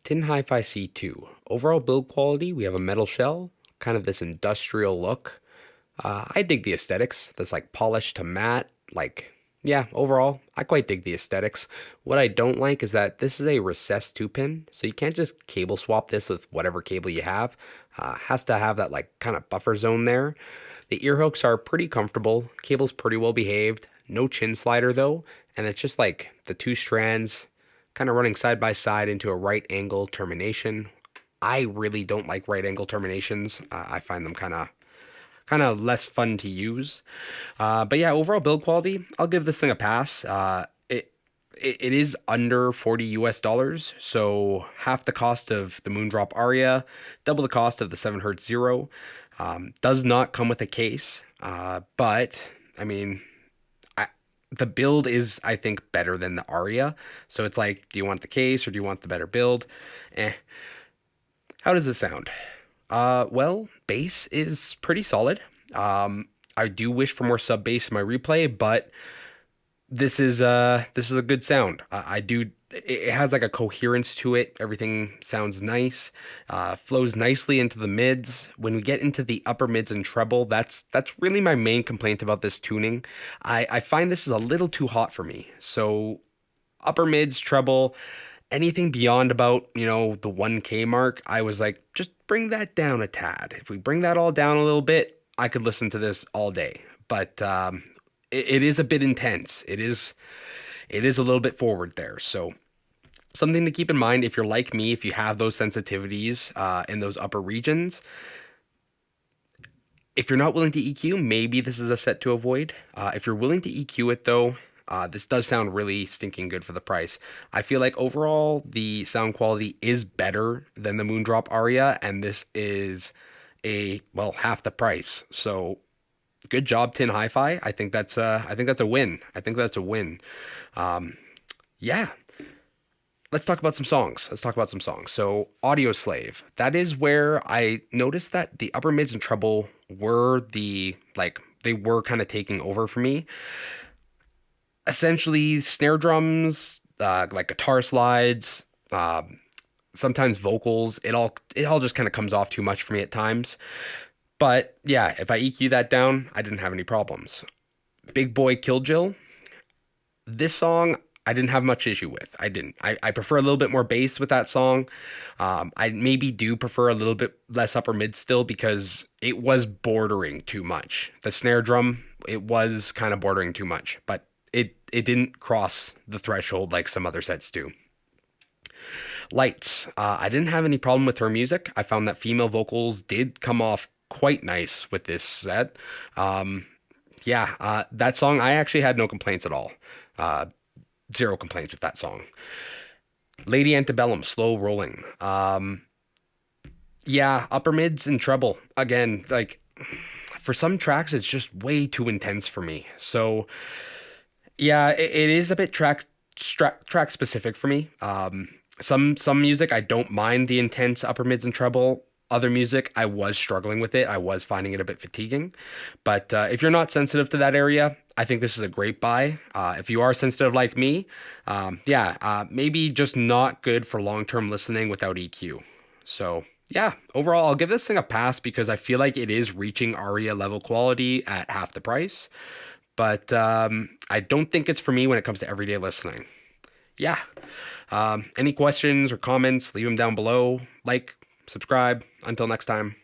TinHiFi C2. Overall build quality, we have a metal shell, kind of this industrial look. I dig the aesthetics. That's like polished to matte. Yeah, overall, I quite dig the aesthetics. What I don't like is that this is a recessed 2-pin, so you can't just cable swap this with whatever cable you have. Has to have that like kind of buffer zone there. The ear hooks are pretty comfortable. Cable's pretty well behaved. No chin slider though, and it's just like the two strands kind of running side by side into a right angle termination. I really don't like right angle terminations. I find them kind of less fun to use. But yeah, overall build quality, I'll give this thing a pass. It is under 40 US dollars, so half the cost of the Moondrop Aria, double the cost of the 7Hz Zero. Does not come with a case, but I mean, the build is, I think, better than the Aria. So it's like, do you want the case or do you want the better build? How does it sound? Well, bass is pretty solid. I do wish for more sub bass in my replay, but this is a good sound. I do. It has like a coherence to it. Everything sounds nice. Flows nicely into the mids. When we get into the upper mids and treble, that's really my main complaint about this tuning. I find this is a little too hot for me. So upper mids, treble, anything beyond about, the 1K mark, I was like, just bring that down a tad. If we bring that all down a little bit, I could listen to this all day. But it is a bit intense. It is a little bit forward there. So something to keep in mind if you're like me, if you have those sensitivities in those upper regions. If you're not willing to EQ, maybe this is a set to avoid. If you're willing to EQ it though, this does sound really stinking good for the price. I feel like overall the sound quality is better than the Moondrop Aria, and this is half the price. So good job, TinHiFi. I think that's a win. I think that's a win. Yeah. Let's talk about some songs. So, Audio Slave. That is where I noticed that the upper mids and treble were they were kind of taking over for me. Essentially, snare drums, like guitar slides, sometimes vocals. It all just kind of comes off too much for me at times. But yeah, if I EQ that down, I didn't have any problems. Big Boy Kill Jill. This song, I didn't have much issue with. I didn't. I prefer a little bit more bass with that song. I maybe do prefer a little bit less upper mid still because it was bordering too much. The snare drum, it was kind of bordering too much, but it didn't cross the threshold like some other sets do. Lights. I didn't have any problem with her music. I found that female vocals did come off quite nice with this set. That song, I actually had no complaints at all. Zero complaints with that song. Lady Antebellum, Slow Rolling. Upper mids and treble. Again, like for some tracks, it's just way too intense for me. So yeah, it is a bit track specific for me. Some music I don't mind the intense upper mids and treble. Other music, I was struggling with it. I was finding it a bit fatiguing. But if you're not sensitive to that area, I think this is a great buy. If you are sensitive like me, maybe just not good for long-term listening without EQ. So yeah, overall, I'll give this thing a pass because I feel like it is reaching Aria level quality at half the price. But I don't think it's for me when it comes to everyday listening. Yeah. Any questions or comments, leave them down below. Like, subscribe. Until next time.